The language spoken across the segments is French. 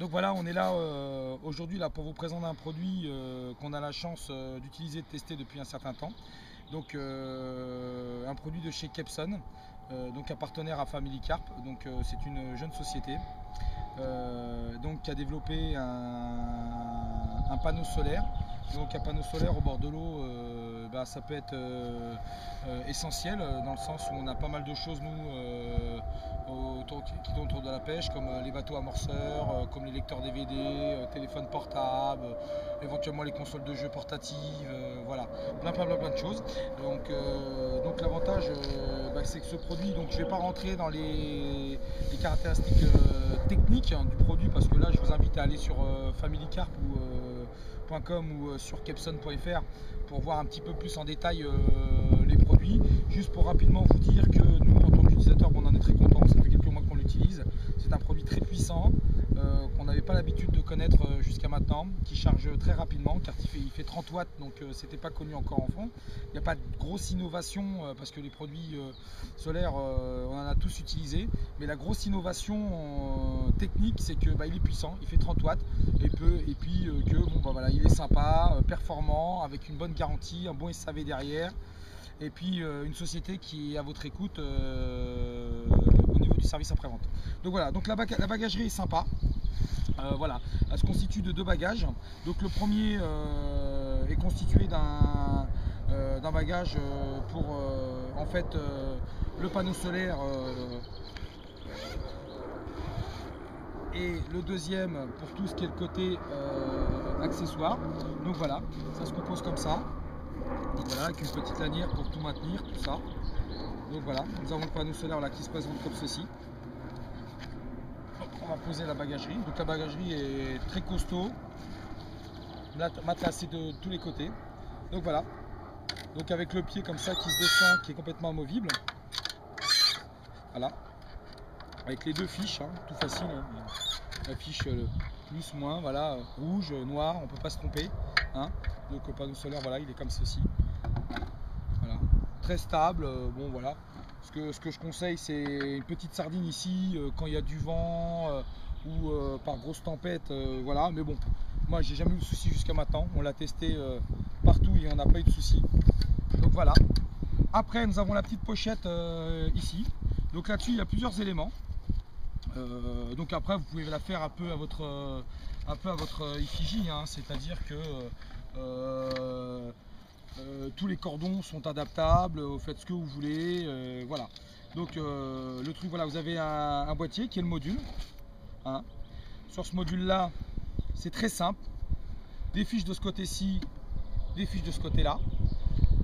Donc voilà, on est là aujourd'hui là, pour vous présenter un produit qu'on a la chance d'utiliser, de tester depuis un certain temps. Donc un produit de chez Kepson, donc un partenaire à Family Carp. Donc c'est une jeune société donc, qui a développé un panneau solaire. Donc un panneau solaire au bord de l'eau, ça peut être essentiel dans le sens où on a pas mal de choses nous qui tournent autour de la pêche, comme les bateaux amorceurs, comme les lecteurs DVD, téléphones portables, éventuellement les consoles de jeux portatives, voilà, plein de choses. Donc l'avantage, c'est que ce produit, donc je ne vais pas rentrer dans les caractéristiques techniques du produit, parce que là je vous invite à aller sur familycarp ou sur kepson.fr pour voir un petit peu plus en détail les produits. Juste pour rapidement vous dire que nous, en tant qu'utilisateurs, on en est très content. Ça fait quelques mois qu'on l'utilise. C'est un produit très puissant qu'on n'avait pas l'habitude de connaître jusqu'à maintenant, qui charge très rapidement car il fait 30 watts, donc c'était pas connu encore en fond. Il n'y a pas de grosse innovation parce que les produits solaires, on en a tous utilisé, mais la grosse innovation technique, c'est que il est puissant, il fait 30 watts et puis que voilà, il est sympa, performant, avec une bonne garantie, un bon SAV derrière. Et puis une société qui est à votre écoute au niveau du service après-vente. Donc voilà, donc la bagagerie est sympa. Voilà, elle se constitue de deux bagages. Donc le premier est constitué d'un bagage pour en fait le panneau solaire et le deuxième pour tout ce qui est le côté accessoire. Donc voilà, ça se compose comme ça. Donc voilà, avec une petite lanière pour tout maintenir, tout ça. Donc voilà, nous avons le panneau solaire là qui se présente comme ceci. On va poser la bagagerie. Donc la bagagerie est très costaud, matelassée de tous les côtés. Donc voilà. Donc avec le pied comme ça qui se descend, qui est complètement amovible. Voilà. Avec les deux fiches, hein, tout facile. Hein. La fiche plus, moins, voilà, rouge, noir, on ne peut pas se tromper. Hein. Donc le panneau solaire, voilà, il est comme ceci. Voilà. Très stable, bon voilà. Ce que je conseille, c'est une petite sardine ici quand il y a du vent ou par grosse tempête, voilà. Mais bon, moi j'ai jamais eu de souci jusqu'à maintenant. On l'a testé partout et on n'a pas eu de souci. Donc voilà. Après, nous avons la petite pochette ici. Donc là-dessus, il y a plusieurs éléments. Donc après, vous pouvez la faire un peu à votre effigie, hein. C'est-à-dire que tous les cordons sont adaptables, vous faites ce que vous voulez, voilà. Donc le truc, voilà, vous avez un boîtier qui est le module. Hein. Sur ce module là, c'est très simple. Des fiches de ce côté-ci, des fiches de ce côté-là.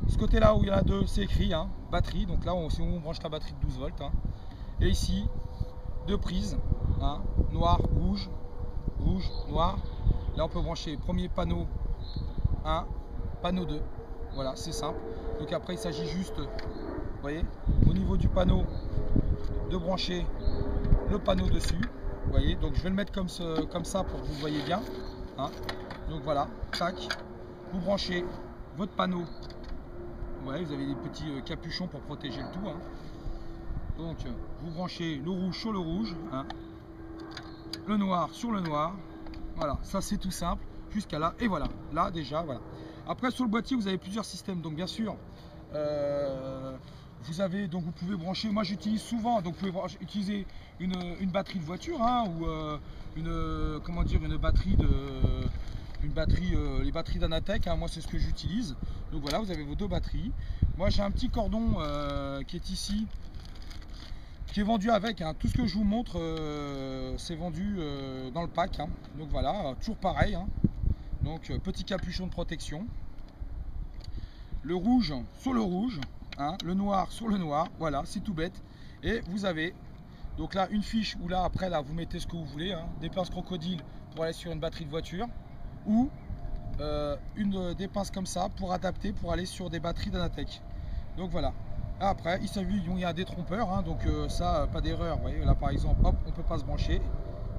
Ce côté-là où il y en a deux, c'est écrit, hein, batterie. Donc là, c'est où on branche la batterie de 12 volts. Hein. Et ici, deux prises, hein, noir, rouge, rouge, noir. Là, on peut brancher premier panneau 1, panneau 2. Voilà, c'est simple. Donc après, il s'agit juste, vous voyez, au niveau du panneau, de brancher le panneau dessus. Vous voyez, donc je vais le mettre comme ça pour que vous voyez bien. Hein. Donc voilà, tac. Vous branchez votre panneau. Ouais, vous avez des petits capuchons pour protéger le tout. Hein. Donc vous branchez le rouge sur le rouge, hein. Le noir sur le noir. Voilà, ça c'est tout simple jusqu'à là. Et voilà, là déjà, voilà. Après sur le boîtier vous avez plusieurs systèmes. Donc bien sûr, vous pouvez brancher. Moi j'utilise souvent. Donc vous pouvez utiliser une batterie de voiture, hein, ou une batterie les batteries d'Anatech, hein, moi c'est ce que j'utilise. Donc voilà, vous avez vos deux batteries. Moi j'ai un petit cordon qui est ici, qui est vendu avec, hein. Tout ce que je vous montre c'est vendu dans le pack, hein. Donc voilà, toujours pareil, hein. Donc petit capuchon de protection, le rouge sur le rouge, hein, le noir sur le noir, voilà, c'est tout bête. Et vous avez donc là une fiche où là après là vous mettez ce que vous voulez, hein, des pinces crocodile pour aller sur une batterie de voiture, ou des pinces comme ça pour adapter, pour aller sur des batteries d'Anatech. Donc voilà. Après, il y a un détrompeur, hein, donc ça, pas d'erreur. Vous voyez, là par exemple, hop, on peut pas se brancher.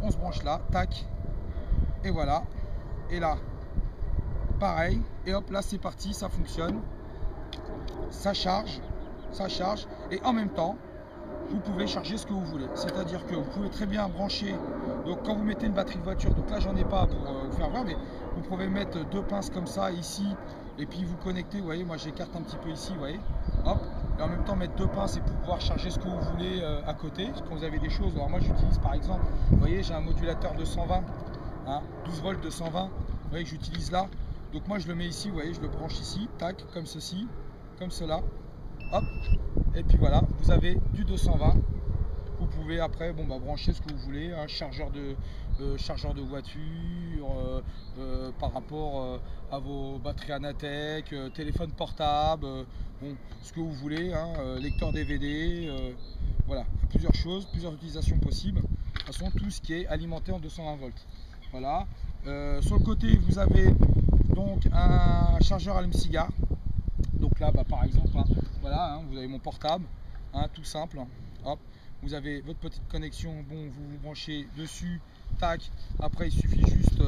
On se branche là, tac. Et voilà. Et là, pareil. Et hop, là c'est parti, ça fonctionne. Ça charge. Et en même temps, vous pouvez charger ce que vous voulez. C'est-à-dire que vous pouvez très bien brancher, donc quand vous mettez une batterie de voiture, donc là j'en ai pas pour vous faire voir, mais vous pouvez mettre deux pinces comme ça ici, et puis vous connecter, vous voyez, moi j'écarte un petit peu ici, vous voyez, hop, et en même temps mettre deux pinces et pour pouvoir charger ce que vous voulez à côté, quand vous avez des choses. Alors moi j'utilise par exemple, vous voyez, j'ai un modulateur de 120, hein, 12 volts de 120, vous voyez que j'utilise là, donc moi je le mets ici, vous voyez, je le branche ici, tac, comme ceci, comme cela, hop, et puis voilà, vous avez du 220. Vous pouvez après brancher ce que vous voulez, un chargeur de voiture, par rapport à vos batteries Anatech, téléphone portable, bon, ce que vous voulez, hein, lecteur DVD, voilà, plusieurs choses, plusieurs utilisations possibles. De toute façon, tout ce qui est alimenté en 220 volts. Voilà. Sur le côté, vous avez donc un chargeur allume-cigare. Donc là, par exemple, hein, voilà, hein, vous avez mon portable, hein, tout simple. Hop. Vous avez votre petite connexion, bon, vous vous branchez dessus, tac, après il suffit juste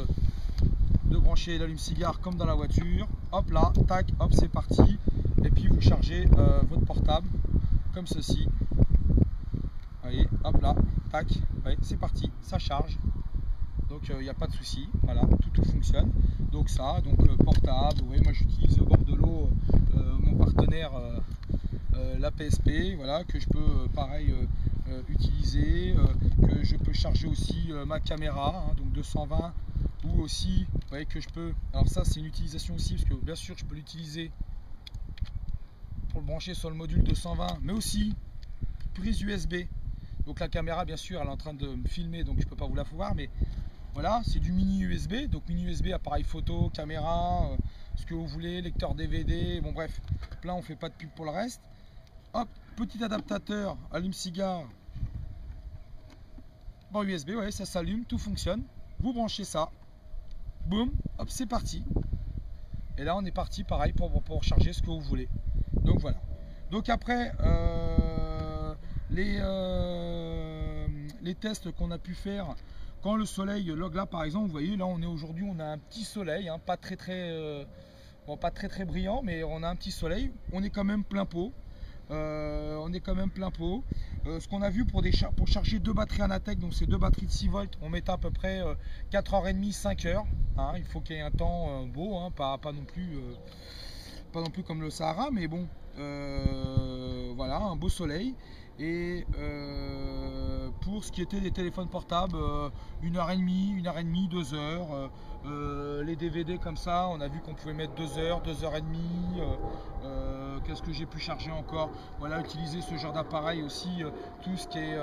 de brancher l'allume-cigare comme dans la voiture, hop là, tac, hop, c'est parti, et puis vous chargez votre portable comme ceci, vous voyez, hop là, tac, ouais, c'est parti, ça charge, donc il n'y a pas de souci, voilà, tout fonctionne, donc ça, donc portable, vous voyez, moi j'utilise au bord de l'eau mon partenaire, la PSP, voilà, que je peux pareil utiliser, que je peux charger aussi ma caméra, hein, donc 220, ou aussi, vous voyez que je peux, alors ça c'est une utilisation aussi, parce que bien sûr je peux l'utiliser pour le brancher sur le module 220, mais aussi prise USB, donc la caméra bien sûr elle est en train de me filmer, donc je peux pas vous la voir, mais voilà, c'est du mini USB, donc mini USB, appareil photo, caméra, ce que vous voulez, lecteur DVD, bon bref, là on fait pas de pub pour le reste. Hop, petit adaptateur, allume-cigare, bon USB, ouais, ça s'allume, tout fonctionne. Vous branchez ça, boum, hop, c'est parti. Et là, on est parti, pareil, pour charger ce que vous voulez. Donc voilà. Donc après, les tests qu'on a pu faire quand le soleil log là, par exemple, vous voyez, là, on est aujourd'hui, on a un petit soleil, hein, pas très brillant, mais on a un petit soleil. On est quand même plein pot. Ce qu'on a vu pour charger deux batteries Anatech, donc c'est deux batteries de 6 volts, on met à peu près 4h30, 5h. Hein, il faut qu'il y ait un temps beau, hein, pas non plus comme le Sahara, mais bon, voilà, un beau soleil. Et pour ce qui était des téléphones portables, 1h30, 2h. Les DVD comme ça, on a vu qu'on pouvait mettre 2h, 2h30. Qu'est-ce que j'ai pu charger encore? Voilà, utiliser ce genre d'appareil aussi, tout ce qui est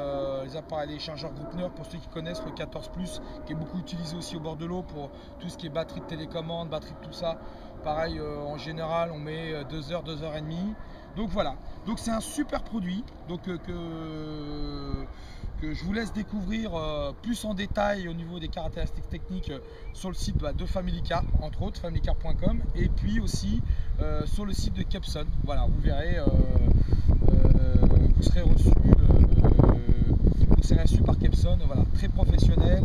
les appareils, les chargeurs Grupner, pour ceux qui connaissent le 14 Plus, qui est beaucoup utilisé aussi au bord de l'eau pour tout ce qui est batterie de télécommande, batterie de tout ça. Pareil, en général, on met 2h, 2h30. Donc voilà, donc c'est un super produit, donc que je vous laisse découvrir plus en détail au niveau des caractéristiques techniques sur le site de Familicar, entre autres, familicar.com, et puis aussi sur le site de Kepson. Voilà, vous verrez, vous serez reçu par Kepson, voilà, très professionnel.